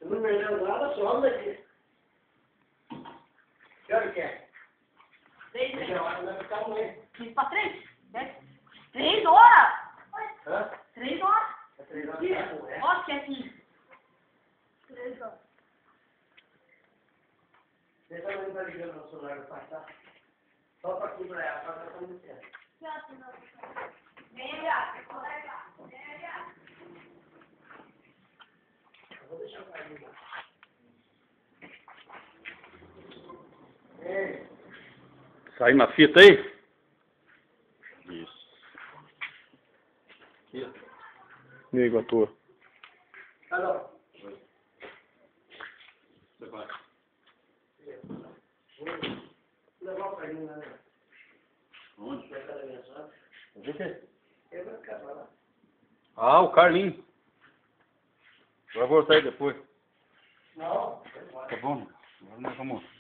Eu não perdeu nada, só daqui. Que hora que é? 3 horas, vai ficar uma aí. 5 para 3? 3 horas? Hã? 3 horas? É 3 horas da tarde, né? Ó, que é 15. 3 horas. Deixa eu não ligando no celular do pai, tá? Só pra aqui pra ela, pra ela tá muito tempo. Vem, Gato. Vem, Gato. Eu vou deixar o pai ligar. Ei. Sai na fita aí? Isso. Aqui, ó. E aí, Guatua? Alô? Você vai. Vou levar o pai ligar, né? Onde? Vai ficar na minha sala. O quê? Eu vou ficar pra lá. Ah, o Carlinho. Vai voltar aí depois. Não, Tá bom? Agora nós vamos.